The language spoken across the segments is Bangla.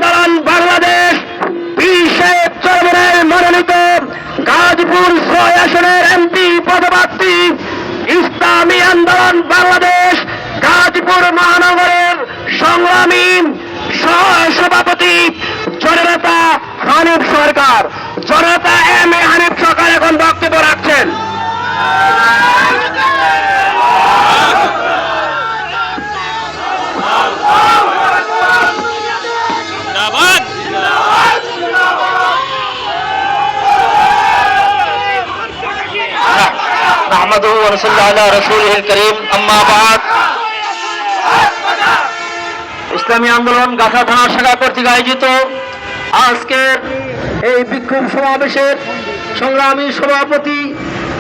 আন্দোলন বাংলাদেশ বিশেষ চেয়ারম্যানের মনোনীত গাজীপুর 6 আসনের এমপি পদপ্রার্থী ইসলামী আন্দোলন বাংলাদেশ গাজীপুর মহানগরের সংগ্রামী সভাপতি জননেতা হানিফ সরকার, জননেতা এম এ হানিফ সরকার এখন বক্তব্য রাখছেন। نحمده ونصلي على رسوله الكريم أما بعد ইসলামী আন্দোলন গাছা থানা শাখা কর্তৃক আয়োজিত আজকের এই বিক্ষোভ সমাবেশের সংগ্রামী সভাপতি,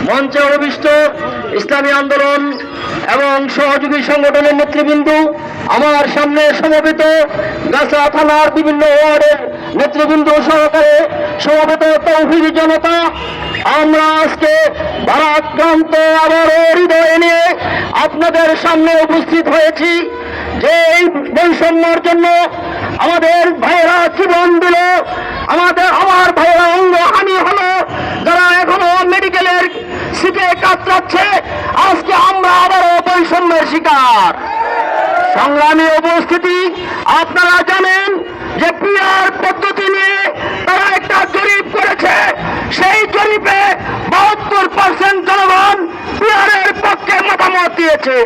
মঞ্চে অভিষ্ট ইসলামী আন্দোলন এবং সহযোগী সংগঠনের নেতৃবৃন্দ, আমার সামনে সমবেত গাছা থানার বিভিন্ন ওয়ার্ডের নেতৃবৃন্দ সহকারে সমবেত তৌহিদ জনতা, আমরা আজকে ভারাক্রান্ত আবারও হৃদয়ে নিয়ে আপনাদের সামনে উপস্থিত হয়েছি যে এই বৈষম্যর জন্য আমাদের ভাইয়েরা জীবন দিল, আমার ভাইয়েরা অঙ্গহানি হলো, যারা এখনো মেডিকেলের সিটে কাতরাচ্ছে, আজকে আমরা আবারও বৈষম্যের শিকার। সংগ্রামী উপস্থিতি, আপনারা জানেন যে পিআর পদ্ধতি নিয়ে তারা একটা জরিপ করেছে, সেই জরিপে 72% জনগণ পিআরের পক্ষে মতামত দিয়েছে।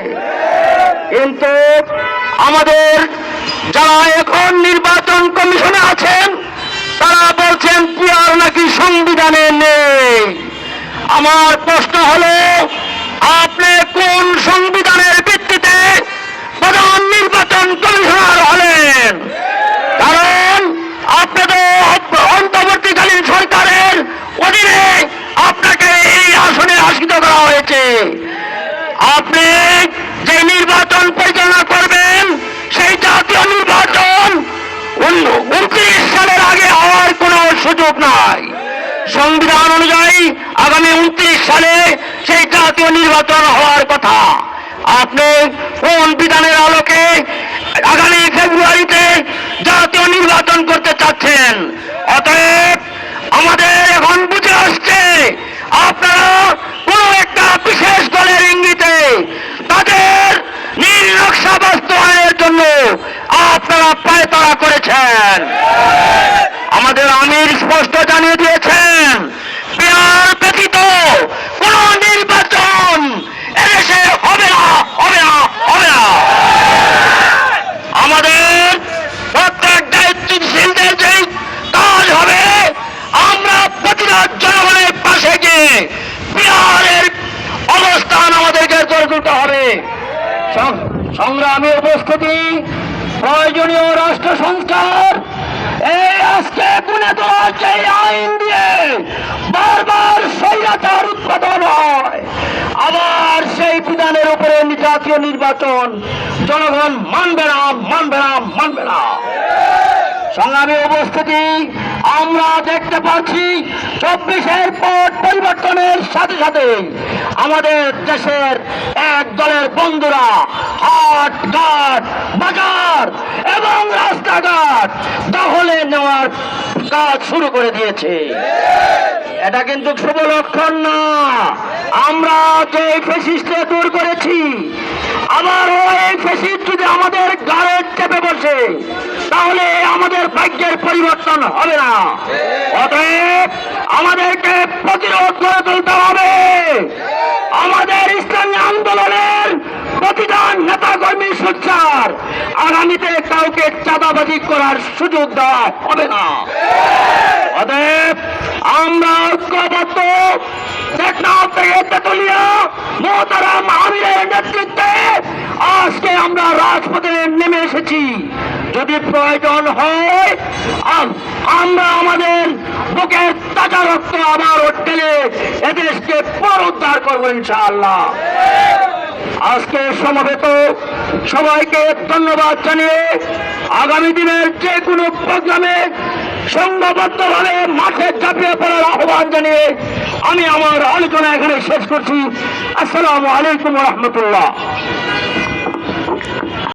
কিন্তু আমাদের যারা এখন নির্বাচন কমিশনে আছেন তারা বলছেন পিআর নাকি সংবিধানে নেই। আমার প্রশ্ন হলো, আপনি কোন সংবিধানের ভিত্তিতে প্রধান নির্বাচন কমিশনার হলেন? কারণ আপনি তো অন্তর্বর্তীকালীন সরকারের অধীনে আপনাকে এই আসনে আসীন করা হয়েছে। আপনি যে নির্বাচন পরিচালনা করবেন সেই জাতীয় নির্বাচন 29 সালের আগে হওয়ার কোনো সুযোগ নাই। সংবিধান অনুযায়ী আগামী 29 সালে সেই জাতীয় নির্বাচন হওয়ার কথা। আপনি কোন বিধানের আলোকে আগামী ফেব্রুয়ারিতে জাতীয় নির্বাচন করতে চাচ্ছেন? অতএব আমাদের এখন বুঝে আসছে আপনারা কোন একটা বিশেষ দলের ইঙ্গিতে তাদের নীল নকশা বাস্তবায়নের জন্য আপনারা পায়তারা করেছেন। আমাদের আমির স্পষ্ট জানিয়ে দিয়েছেন, পিআর ব্যতীত কোন নির্বাচন এদেশে হবে না, হবে না, হবে না। আমাদের প্রত্যেক দায়িত্বশীলদের যেই কাজ হবে, আমরা প্রতিটা জনগণের পাশে গিয়ে পিআরের অবস্থান আমাদেরকে জোর করতে হবে। সংগ্রামী উপস্থিতি, প্রয়োজনীয় রাষ্ট্র সংস্কার এই আজকে তুলে দেওয়ার যে আইন দিয়ে বারবার স্বৈরাচার উৎপাদন হয়, আবার সেই বিধানের উপরে জাতীয় নির্বাচন জনগণ মানবে না, মানবে না, মানবে না। সংগ্রামী উপস্থিতি, আমরা দেখতে পাচ্ছি 24-এর পট পরিবর্তনের সাথে সাথে আমাদের দেশের এক দলের বন্ধুরা হাট ঘাট বাজার এবং রাস্তাঘাট দখলে নেওয়ার কাজ শুরু করে দিয়েছে। এটা কিন্তু শুভ লক্ষণ না। আমরা যে ফ্যাসিস্টকে দূর করেছি, আবারও এই ফ্যাসিস্ট যদি আমাদের গাড়ে চেপে বসে তাহলে আমাদের ভাগ্যের পরিবর্তন হবে না। অতএব আমাদেরকে প্রতিরোধ করে তুলতে হবে। আমাদের ইসলামী আন্দোলনের প্রতিটা নেতা কর্মী সোচ্চার, আগামীতে কাউকে চাঁদাবাজি করার সুযোগ দেওয়া হবে না। অতএব আমরা ঐক্যবদ্ধ টেকনাফ থেকে তেতুলিয়া মোহতারাম আমিরের নেতৃত্বে আজকে আমরা রাজপথে নেমে এসেছি। যদি প্রয়োজন হয় আমরা আমাদের বুকের তাজা রক্ত আবার ঢেলে এদেশকে পুনরুদ্ধার করবো ইনশাআল্লাহ। আজকে সমবেত সবাইকে ধন্যবাদ জানিয়ে আগামী দিনের যে কোনো প্রোগ্রামে সংঘবদ্ধভাবে মাঠে ঝাঁপিয়ে পড়ার আহ্বান জানিয়ে আমি আমার আলোচনা এখানে শেষ করছি। আসসালামু আলাইকুম ওয়া রাহমাতুল্লাহ।